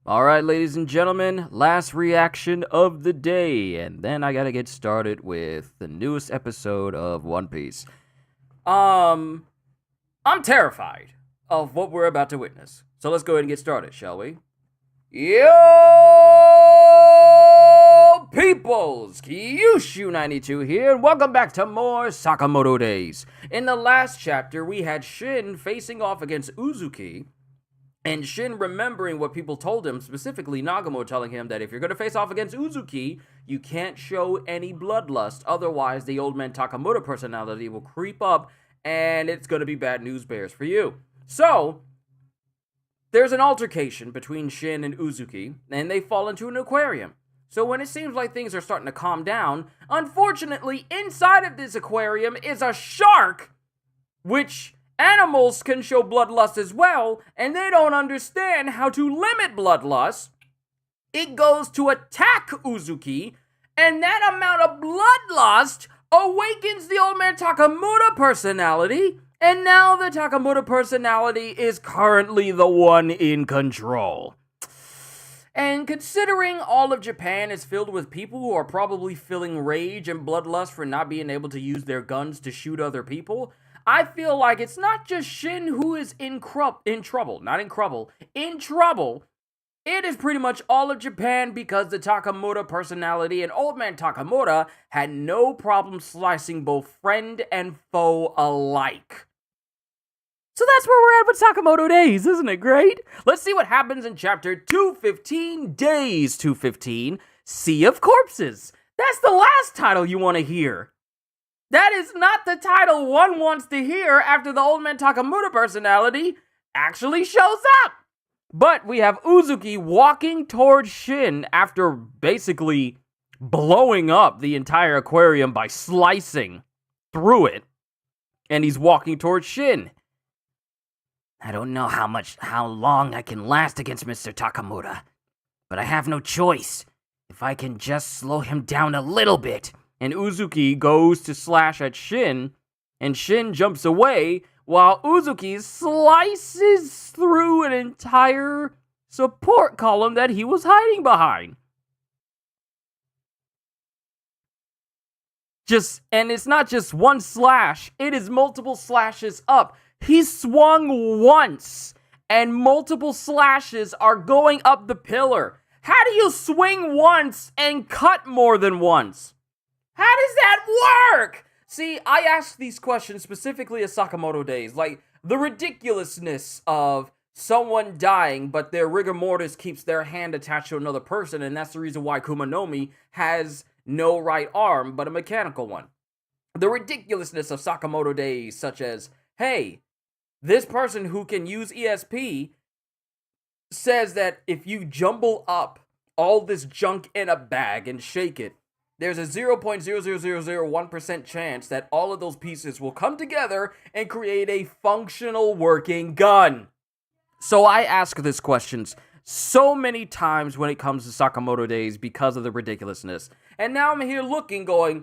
Alright, ladies and gentlemen, last reaction of the day, and then I gotta get started with the newest episode of One Piece. I'm terrified of what we're about to witness. So let's go ahead and get started, shall we? Yo, peoples! Qushu 92 here, and welcome back to more Sakamoto Days. In the last chapter, we had Shin facing off against Uzuki, and Shin remembering what people told him, specifically Nagamo telling him that if you're going to face off against Uzuki, you can't show any bloodlust, otherwise the old man Sakamoto personality will creep up, and it's going to be bad news bears for you. So, there's an altercation between Shin and Uzuki, and they fall into an aquarium. So when it seems like things are starting to calm down, unfortunately, inside of this aquarium is a shark, which animals can show bloodlust as well, and they don't understand how to limit bloodlust. It goes to attack Uzuki, and that amount of bloodlust awakens the old man Sakamoto personality, and now the Sakamoto personality is currently the one in control. And considering all of Japan is filled with people who are probably feeling rage and bloodlust for not being able to use their guns to shoot other people, I feel like it's not just Shin who is in trouble. It is pretty much all of Japan because the Sakamoto personality and old man Sakamoto had no problem slicing both friend and foe alike. So that's where we're at with Sakamoto Days, isn't it great? Let's see what happens in chapter 215, Days 215, Sea of Corpses. That's the last title you want to hear. That is not the title one wants to hear after the old man Sakamoto personality actually shows up. But we have Uzuki walking towards Shin after basically blowing up the entire aquarium by slicing through it. And he's walking towards Shin. I don't know how long I can last against Mr. Sakamoto, but I have no choice. If I can just slow him down a little bit. And Uzuki goes to slash at Shin, and Shin jumps away, while Uzuki slices through an entire support column that he was hiding behind. And it's not just one slash, it is multiple slashes up. He swung once, and multiple slashes are going up the pillar. How do you swing once and cut more than once? How does that work? See, I ask these questions specifically as Sakamoto Days, like the ridiculousness of someone dying, but their rigor mortis keeps their hand attached to another person, and that's the reason why Kumanomi has no right arm, but a mechanical one. The ridiculousness of Sakamoto Days, such as, hey, this person who can use ESP says that if you jumble up all this junk in a bag and shake it, there's a 0.00001% chance that all of those pieces will come together and create a functional working gun. So I ask this questions so many times when it comes to Sakamoto Days because of the ridiculousness. And now I'm here looking, going,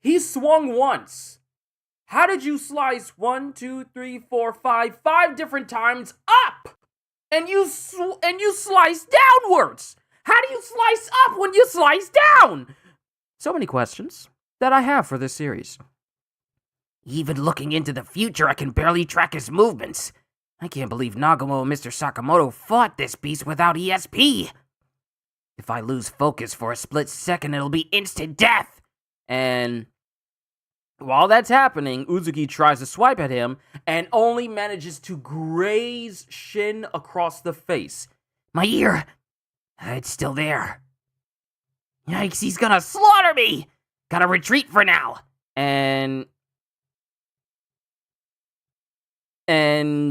he swung once. How did you slice 5 different times up? And you slice downwards. How do you slice up when you slice down? So many questions that I have for this series. Even looking into the future, I can barely track his movements. I can't believe Nagamo and Mr. Sakamoto fought this beast without ESP. If I lose focus for a split second, it'll be instant death. And while that's happening, Uzuki tries to swipe at him and only manages to graze Shin across the face. My ear! It's still there. Yikes, he's gonna slaughter me! Gotta retreat for now. And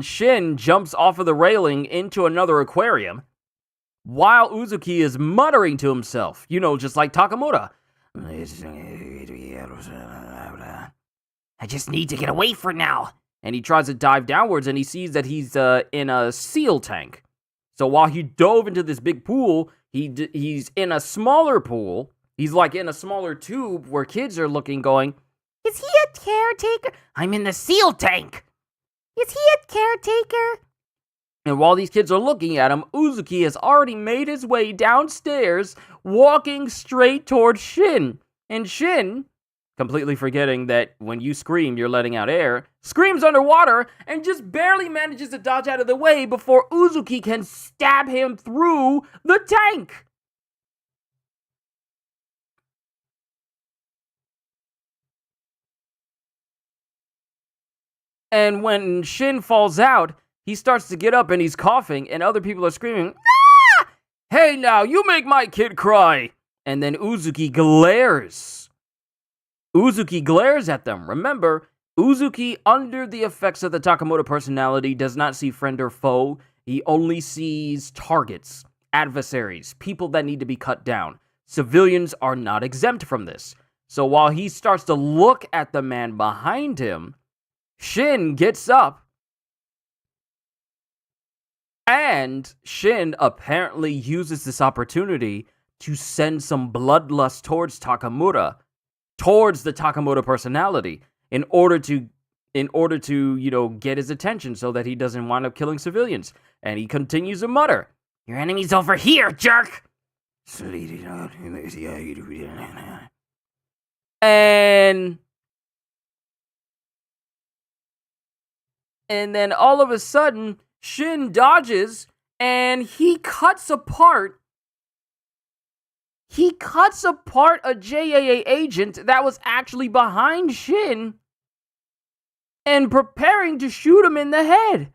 Shin jumps off of the railing into another aquarium, while Uzuki is muttering to himself, just like Sakamoto. I just need to get away for now. And he tries to dive downwards, and he sees that he's in a seal tank. So while he dove into this big pool, he's in a smaller pool. He's like in a smaller tube where kids are looking, going, is he a caretaker? I'm in the seal tank. Is he a caretaker? And while these kids are looking at him, Uzuki has already made his way downstairs, walking straight towards Shin. And Shin, completely forgetting that when you scream, you're letting out air, screams underwater and just barely manages to dodge out of the way before Uzuki can stab him through the tank. And when Shin falls out, he starts to get up and he's coughing, and other people are screaming, "Ah! Hey now, you make my kid cry!" And then Uzuki glares. Uzuki glares at them. Remember, Uzuki, under the effects of the Sakamoto personality, does not see friend or foe. He only sees targets, adversaries, people that need to be cut down. Civilians are not exempt from this. So while he starts to look at the man behind him, Shin gets up. And Shin apparently uses this opportunity to send some bloodlust towards Takamura, towards the Sakamoto personality, in order to, get his attention so that he doesn't wind up killing civilians. And he continues to mutter, "Your enemy's over here, jerk!" And then all of a sudden, Shin dodges, and he cuts apart a JAA agent that was actually behind Shin and preparing to shoot him in the head.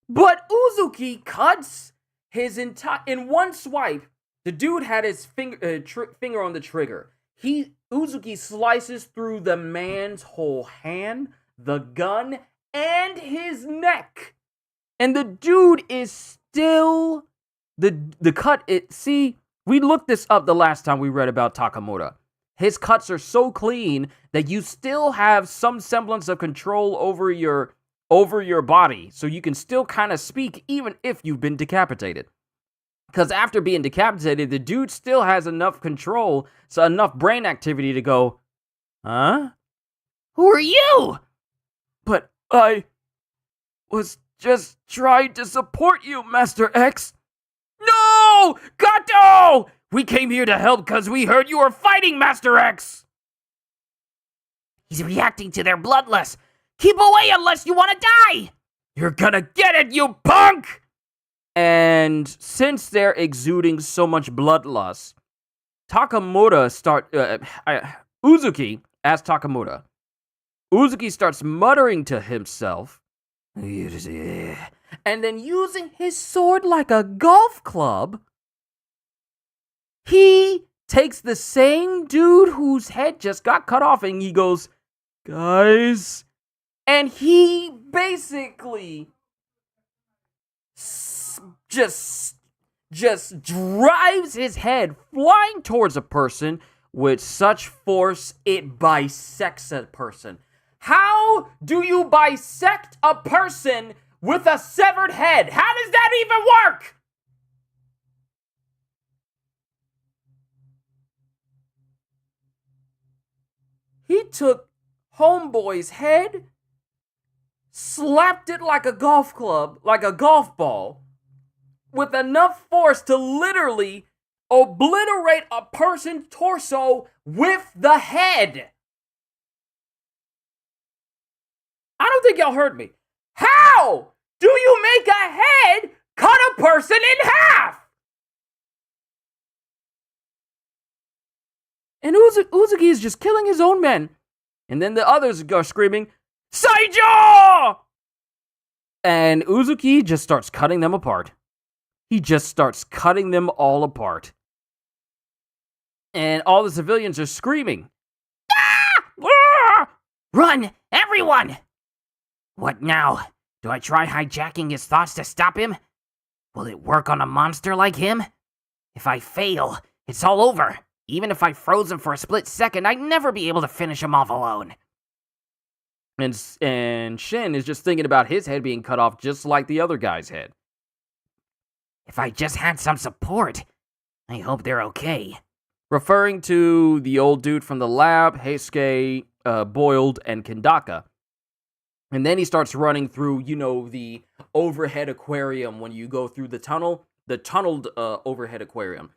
But Uzuki cuts his entire... In one swipe, the dude had his finger on the trigger. Uzuki slices through the man's whole hand, the gun, and his neck. And the dude is still... The cut... See, we looked this up the last time we read about Takamura. His cuts are so clean that you still have some semblance of control over your body. So you can still kind of speak even if you've been decapitated. Because after being decapitated, the dude still has enough control, so enough brain activity to go, "Huh? Who are you?" "But I was just trying to support you, Master X." "No! Gato! We came here to help because we heard you were fighting Master X!" "He's reacting to their bloodlust. Keep away unless you want to die!" "You're gonna get it, you punk!" And since they're exuding so much bloodlust, Uzuki, as Takamura, Uzuki starts muttering to himself, and then using his sword like a golf club, he takes the same dude whose head just got cut off and he goes, "Guys," and he basically just drives his head flying towards a person with such force it bisects a person. How do you bisect a person with a severed head? How does that even work? He took homeboy's head, slapped it like a golf club, like a golf ball, with enough force to literally obliterate a person's torso with the head. I don't think y'all heard me. How do you make a head cut a person in half? And Uzuki is just killing his own men. And then the others go screaming, "Saijo!" And Uzuki just starts cutting them apart. He just starts cutting them all apart. And all the civilians are screaming, "Ah! Ah! Run, everyone!" "What now? Do I try hijacking his thoughts to stop him? Will it work on a monster like him? If I fail, it's all over. Even if I froze him for a split second, I'd never be able to finish him off alone." And Shin is just thinking about his head being cut off just like the other guy's head. "If I just had some support, I hope they're okay." Referring to the old dude from the lab, Heisuke, Boiled, and Kendaka. And then he starts running through, the overhead aquarium when you go through the tunneled overhead aquarium.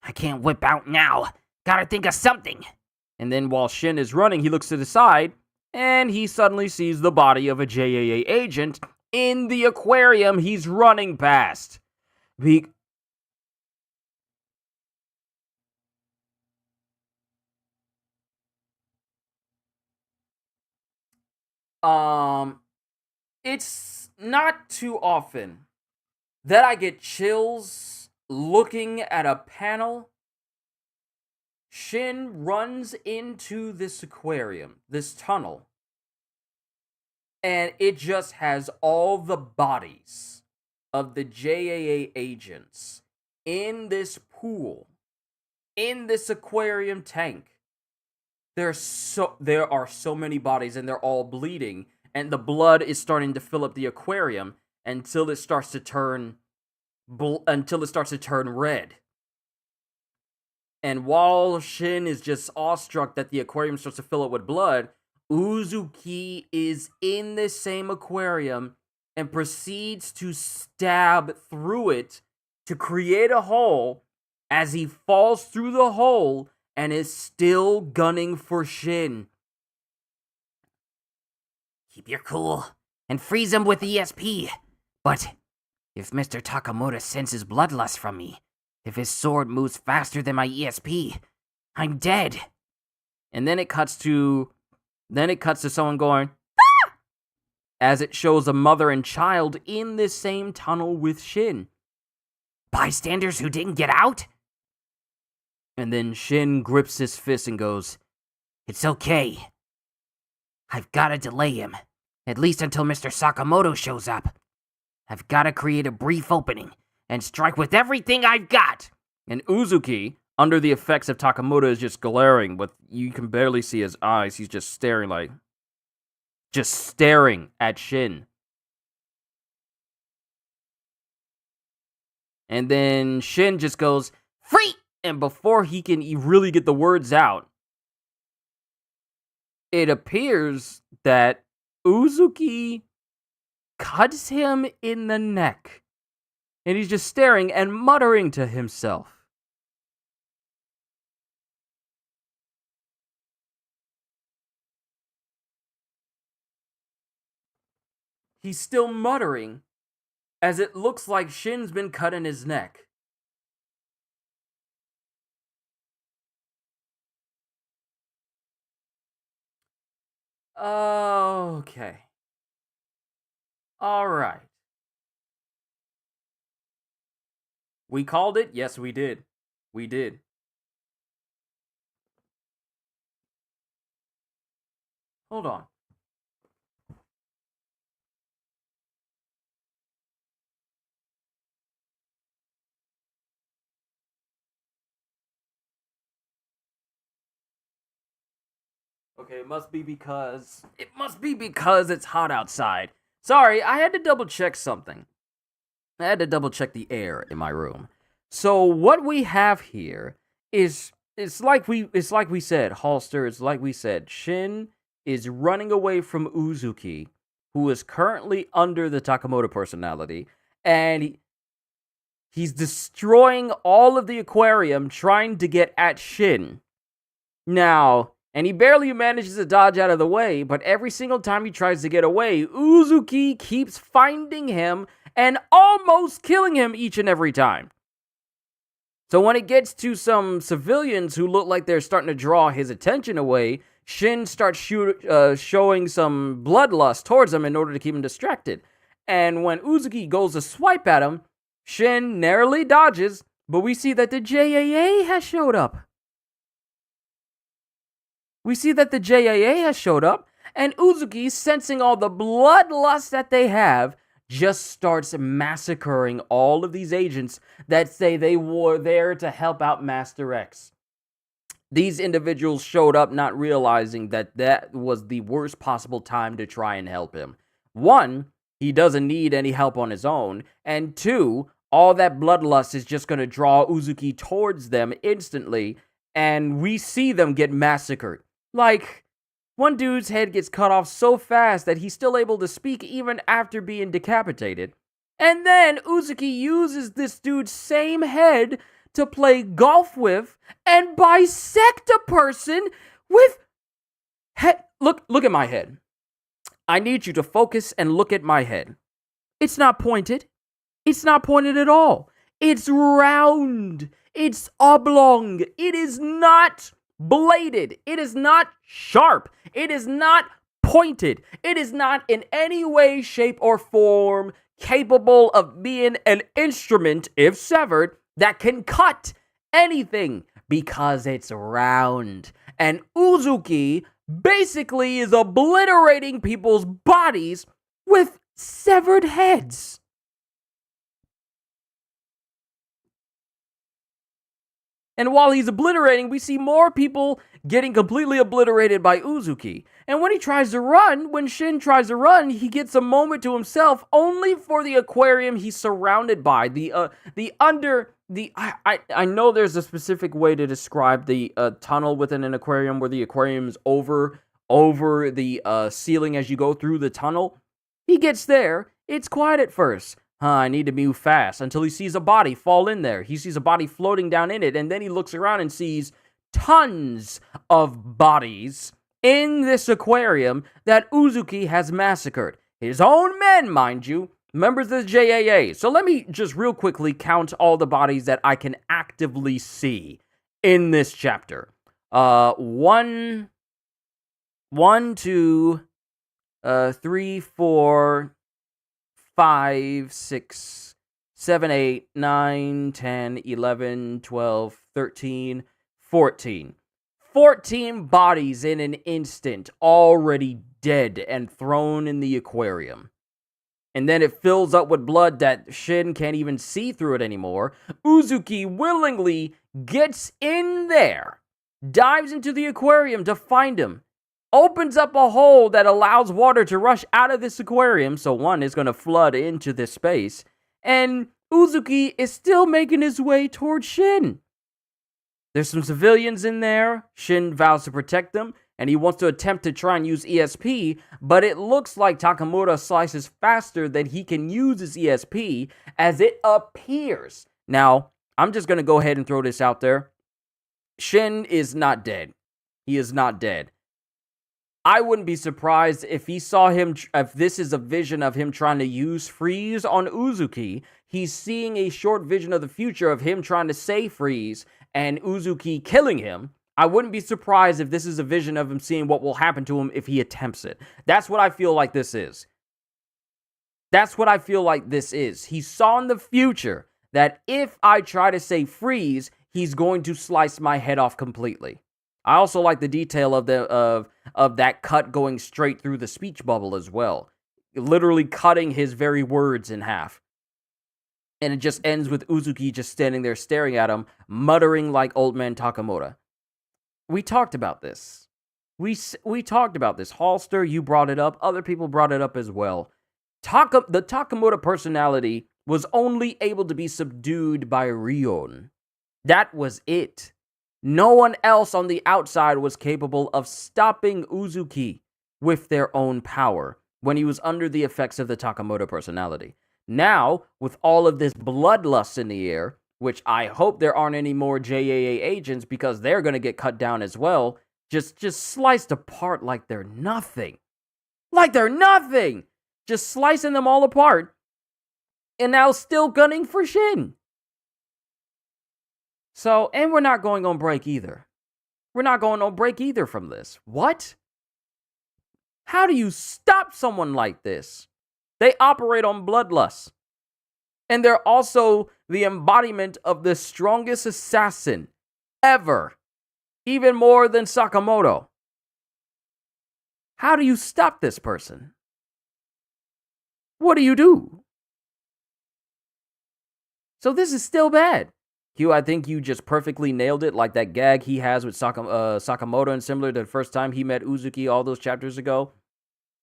I can't whip out now. Gotta think of something. And then while Shin is running, he looks to the side, and he suddenly sees the body of a JAA agent in the aquarium he's running past. It's not too often that I get chills looking at a panel. Shin runs into this aquarium, this tunnel, and it just has all the bodies of the JAA agents in this pool, in this aquarium tank. There are so many bodies, and they're all bleeding, and the blood is starting to fill up the aquarium until it starts to turn red. And while Shin is just awestruck that the aquarium starts to fill up with blood, Uzuki is in this same aquarium and proceeds to stab through it to create a hole as he falls through the hole and is still gunning for Shin. Keep your cool and freeze him with ESP. But if Mr. Sakamoto senses bloodlust from me, if his sword moves faster than my ESP, I'm dead. And then it cuts to someone going, ah! As it shows a mother and child in this same tunnel with Shin. Bystanders who didn't get out? And then Shin grips his fist and goes, it's okay. I've gotta delay him, at least until Mr. Sakamoto shows up. I've gotta create a brief opening and strike with everything I've got. And Uzuki, under the effects of Sakamoto, is just glaring, but you can barely see his eyes. He's just staring at Shin. And then Shin just goes, free! And before he can really get the words out, it appears that Uzuki cuts him in the neck. And he's just staring and muttering to himself. He's still muttering as it looks like Shin's been cut in his neck. Okay. All right. We called it? Yes, we did. We did. Hold on. Okay, it must be because it's hot outside. Sorry, I had to double check something. I had to double check the air in my room. So what we have here is it's like we said, Halster, it's like we said, Shin is running away from Uzuki, who is currently under the Sakamoto personality, and he's destroying all of the aquarium trying to get at Shin. Now, and he barely manages to dodge out of the way, but every single time he tries to get away, Uzuki keeps finding him and almost killing him each and every time. So when it gets to some civilians who look like they're starting to draw his attention away, Shin starts showing some bloodlust towards him in order to keep him distracted. And when Uzuki goes to swipe at him, Shin narrowly dodges, but we see that the JAA has showed up. And Uzuki, sensing all the bloodlust that they have, just starts massacring all of these agents that say they were there to help out Master X. These individuals showed up not realizing that was the worst possible time to try and help him. One, he doesn't need any help on his own. And two, all that bloodlust is just going to draw Uzuki towards them instantly. And we see them get massacred. Like, One dude's head gets cut off so fast that he's still able to speak even after being decapitated. And then Uzuki uses this dude's same head to play golf with and bisect a person with head. Look at my head. I need you to focus and look at my head. It's not pointed. It's not pointed at all. It's round. It's oblong. It is not bladed. It is not sharp. It is not pointed. It is not in any way, shape, or form capable of being an instrument, if severed, that can cut anything because it's round. And Uzuki basically is obliterating people's bodies with severed heads. And while he's obliterating, we see more people getting completely obliterated by Uzuki. And when Shin tries to run, he gets a moment to himself only for the aquarium he's surrounded by. I know there's a specific way to describe the tunnel within an aquarium where the aquarium is over the ceiling as you go through the tunnel. He gets there. It's quiet at first. I need to move fast until he sees a body fall in there. He sees a body floating down in it, and then he looks around and sees tons of bodies in this aquarium that Uzuki has massacred. His own men, mind you, members of the JAA. So let me just real quickly count all the bodies that I can actively see in this chapter. 1, 2, 3, 4, 5, 6, 7, 8, 9, 10, 11, 12, 13, 14. 14 bodies in an instant, already dead and thrown in the aquarium. And then it fills up with blood that Shin can't even see through it anymore. Uzuki willingly gets in there, dives into the aquarium to find him, opens up a hole that allows water to rush out of this aquarium, so one is going to flood into this space, and Uzuki is still making his way towards Shin. There's some civilians in there. Shin vows to protect them, and he wants to attempt to try and use ESP, but it looks like Sakamoto slices faster than he can use his ESP, as it appears. Now, I'm just going to go ahead and throw this out there. Shin is not dead. He is not dead. I wouldn't be surprised if if this is a vision of him trying to use freeze on Uzuki. He's seeing a short vision of the future of him trying to say freeze and Uzuki killing him. I wouldn't be surprised if this is a vision of him seeing what will happen to him if he attempts it. That's what I feel like this is. That's what I feel like this is. He saw in the future that if I try to say freeze, he's going to slice my head off completely. I also like the detail of that cut going straight through the speech bubble as well. Literally cutting his very words in half. And it just ends with Uzuki just standing there staring at him, muttering like old man Sakamoto. We talked about this. We talked about this. Halster, you brought it up. Other people brought it up as well. The Sakamoto personality was only able to be subdued by Rion. That was it. No one else on the outside was capable of stopping Uzuki with their own power when he was under the effects of the Sakamoto personality. Now, with all of this bloodlust in the air, which I hope there aren't any more JAA agents because they're going to get cut down as well, just sliced apart like they're nothing. Like they're nothing! Just slicing them all apart, and now still gunning for Shin. So, and we're not going on break either. We're not going on break either from this. What? How do you stop someone like this? They operate on bloodlust. And they're also the embodiment of the strongest assassin ever. Even more than Sakamoto. How do you stop this person? What do you do? So this is still bad. Q, I think you just perfectly nailed it, like that gag he has with Sakamoto, and similar to the first time he met Uzuki all those chapters ago.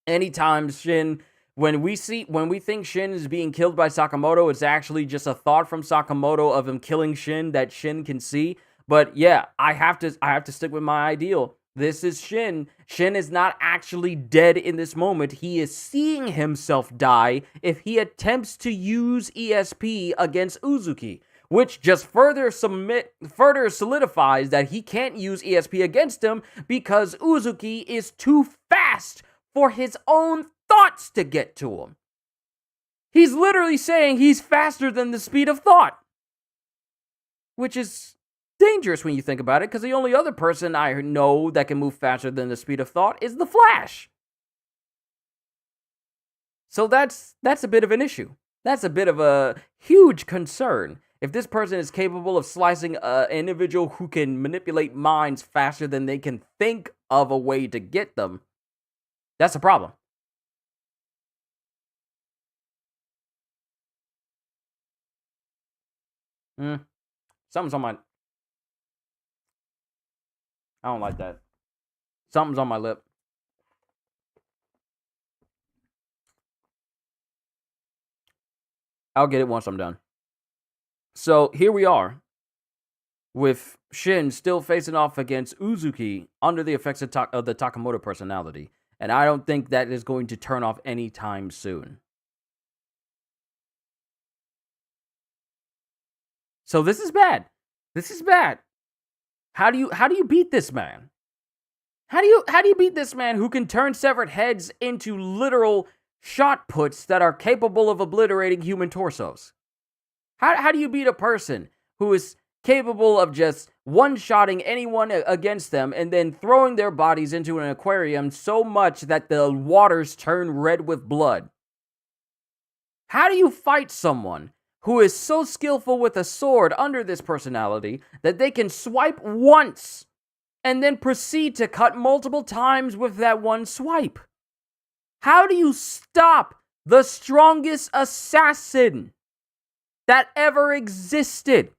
Anytime Shin, when we think Shin is being killed by Sakamoto, it's actually just a thought from Sakamoto of him killing Shin that Shin can see. But yeah, I have to stick with my ideal. This is Shin. Shin is not actually dead in this moment. He is seeing himself die if he attempts to use ESP against Uzuki, which just further solidifies that he can't use ESP against him because Uzuki is too fast for his own thoughts to get to him. He's literally saying he's faster than the speed of thought, which is dangerous when you think about it, because the only other person I know that can move faster than the speed of thought is the Flash. So that's a bit of an issue. That's a bit of a huge concern. If this person is capable of slicing an individual who can manipulate minds faster than they can think of a way to get them, that's a problem. Something's on my... I don't like that. Something's on my lip. I'll get it once I'm done. So here we are, with Shin still facing off against Uzuki under the effects of the Sakamoto personality. And I don't think that is going to turn off anytime soon. So this is bad. This is bad. How do you beat this man? How do you beat this man who can turn severed heads into literal shot puts that are capable of obliterating human torsos? How do you beat a person who is capable of just one-shotting anyone against them and then throwing their bodies into an aquarium so much that the waters turn red with blood? How do you fight someone who is so skillful with a sword under this personality that they can swipe once and then proceed to cut multiple times with that one swipe? How do you stop the strongest assassin that ever existed,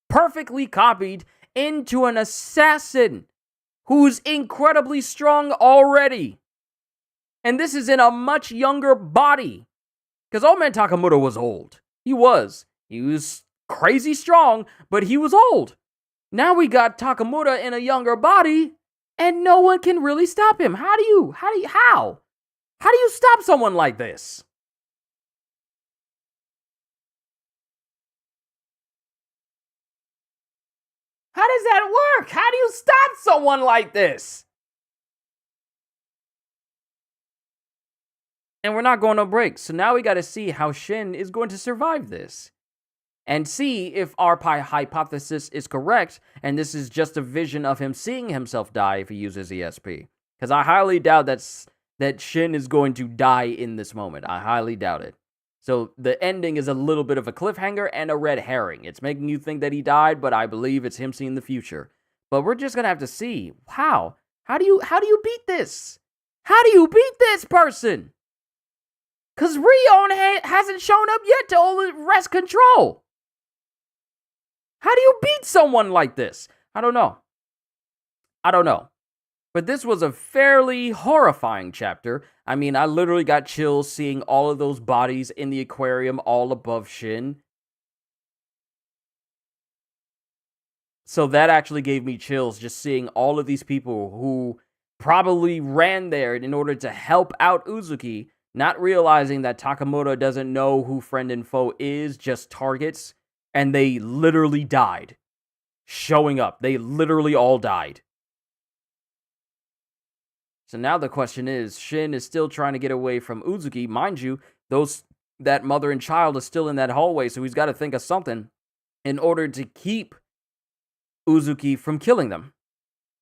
perfectly copied into an assassin who's incredibly strong already? And this is in a much younger body, because Old Man Sakamoto was old. He was crazy strong, but he was old. Now we got Sakamoto in a younger body, and no one can really stop him. How do you stop someone like this? How does that work? How do you stop someone like this? And we're not going to break, so now we got to see how Shin is going to survive this. And see if our hypothesis is correct, and this is just a vision of him seeing himself die if he uses ESP. Because I highly doubt that Shin is going to die in this moment. I highly doubt it. So the ending is a little bit of a cliffhanger and a red herring. It's making you think that he died, but I believe it's him seeing the future. But we're just going to have to see how. How do you beat this? How do you beat this person? Because Rion hasn't shown up yet to wrest control. How do you beat someone like this? I don't know. But this was a fairly horrifying chapter. I mean, I literally got chills seeing all of those bodies in the aquarium all above Shin. So that actually gave me chills, just seeing all of these people who probably ran there in order to help out Uzuki, not realizing that Sakamoto doesn't know who friend and foe is, just targets, and they literally died. Showing up. They literally all died. So now the question is, Shin is still trying to get away from Uzuki. Mind you, that mother and child is still in that hallway, so he's got to think of something in order to keep Uzuki from killing them.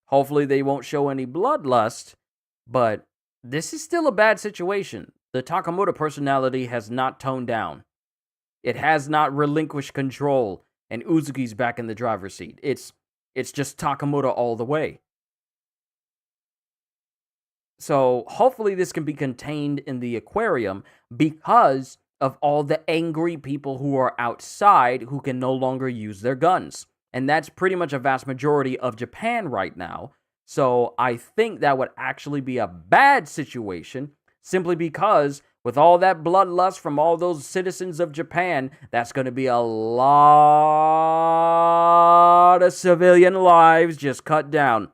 Hopefully they won't show any bloodlust, but this is still a bad situation. The Sakamoto personality has not toned down. It has not relinquished control, and Uzuki's back in the driver's seat. It's just Sakamoto all the way. So hopefully this can be contained in the aquarium because of all the angry people who are outside who can no longer use their guns. And that's pretty much a vast majority of Japan right now. So I think that would actually be a bad situation simply because with all that bloodlust from all those citizens of Japan, that's going to be a lot of civilian lives just cut down.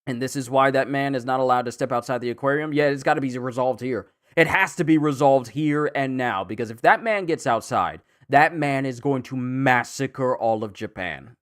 And this is why that man is not allowed to step outside the aquarium. Yeah, it's got to be resolved here. It has to be resolved here and now, because if that man gets outside, that man is going to massacre all of Japan.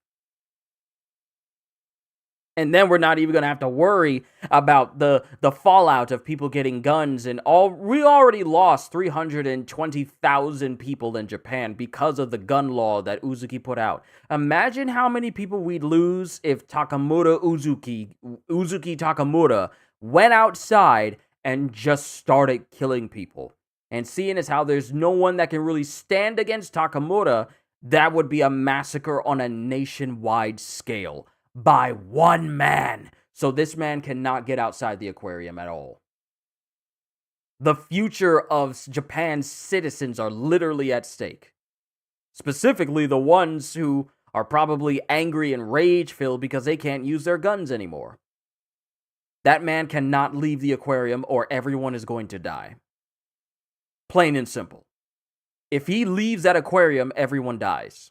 And then we're not even going to have to worry about the fallout of people getting guns. And we already lost 320,000 people in Japan because of the gun law that Uzuki put out. Imagine how many people we'd lose if Uzuki Takamura went outside and just started killing people. And seeing as how there's no one that can really stand against Takamura, that would be a massacre on a nationwide scale. By one man. So this man cannot get outside the aquarium at all. The future of Japan's citizens are literally at stake. Specifically, the ones who are probably angry and rage-filled because they can't use their guns anymore. That man cannot leave the aquarium or everyone is going to die. Plain and simple. If he leaves that aquarium, everyone dies.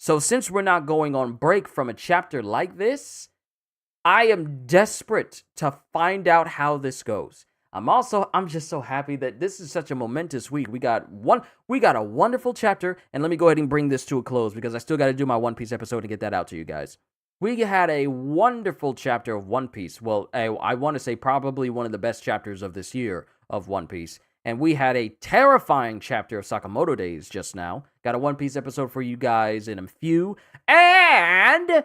So since we're not going on break from a chapter like this, I am desperate to find out how this goes. I'm just so happy that this is such a momentous week. We got a wonderful chapter, and let me go ahead and bring this to a close because I still got to do my One Piece episode and get that out to you guys. We had a wonderful chapter of One Piece. Well, I want to say probably one of the best chapters of this year of One Piece. And we had a terrifying chapter of Sakamoto Days just now. Got a One Piece episode for you guys in a few. And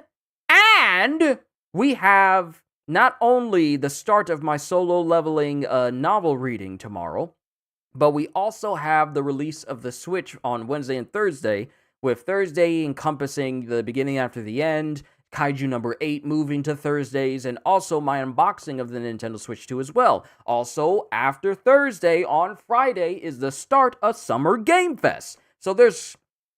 we have not only the start of my solo leveling novel reading tomorrow, but we also have the release of the Switch on Wednesday and Thursday, with Thursday encompassing the beginning after the end, Kaiju number 8 moving to Thursdays, and also my unboxing of the Nintendo Switch 2 as well. Also, after Thursday, on Friday, is the start of Summer Game Fest. So there's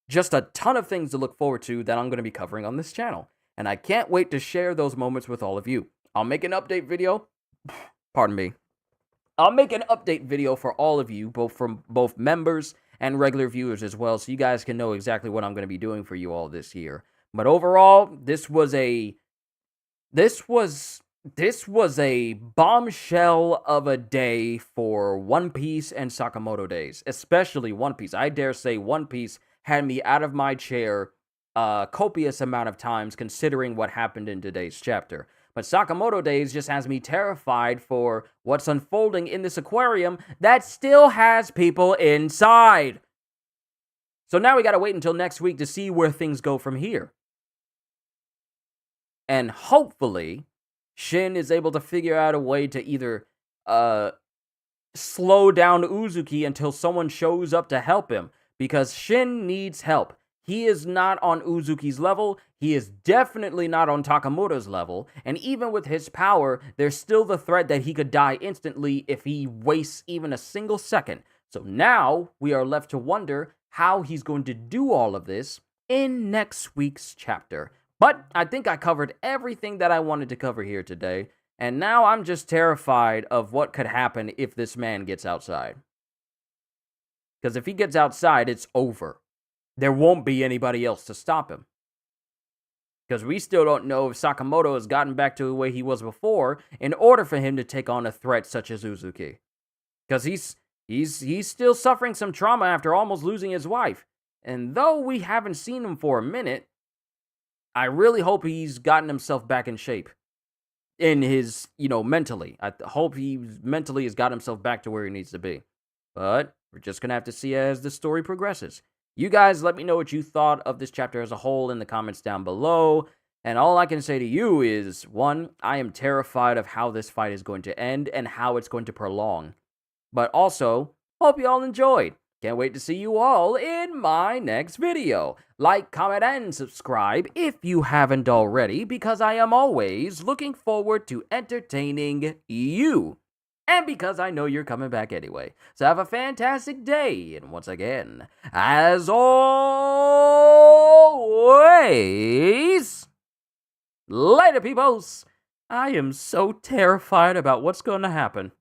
just a ton of things to look forward to that I'm going to be covering on this channel. And I can't wait to share those moments with all of you. I'll make an update video. Pardon me. I'll make an update video for all of you, both members and regular viewers as well, so you guys can know exactly what I'm going to be doing for you all this year. But overall, this was a bombshell of a day for One Piece and Sakamoto Days, especially One Piece. I dare say One Piece had me out of my chair a copious amount of times considering what happened in today's chapter. But Sakamoto Days just has me terrified for what's unfolding in this aquarium that still has people inside. So now we gotta wait until next week to see where things go from here. And hopefully, Shin is able to figure out a way to either slow down Uzuki until someone shows up to help him. Because Shin needs help. He is not on Uzuki's level. He is definitely not on Takamura's level. And even with his power, there's still the threat that he could die instantly if he wastes even a single second. So now, we are left to wonder how he's going to do all of this in next week's chapter. But I think I covered everything that I wanted to cover here today, and now I'm just terrified of what could happen if this man gets outside. Because if he gets outside, it's over. There won't be anybody else to stop him. Because we still don't know if Sakamoto has gotten back to the way he was before in order for him to take on a threat such as Uzuki. Because he's still suffering some trauma after almost losing his wife. And though we haven't seen him for a minute, I really hope he's gotten himself back in shape. In his, mentally. I hope he mentally has got himself back to where he needs to be. But we're just going to have to see as the story progresses. You guys let me know what you thought of this chapter as a whole in the comments down below. And all I can say to you is, 1, I am terrified of how this fight is going to end and how it's going to prolong. But also, hope you all enjoyed. Can't wait to see you all in my next video. Like, comment, and subscribe if you haven't already, because I am always looking forward to entertaining you. And because I know you're coming back anyway. So have a fantastic day, and once again, as always, later peoples, I am so terrified about what's going to happen.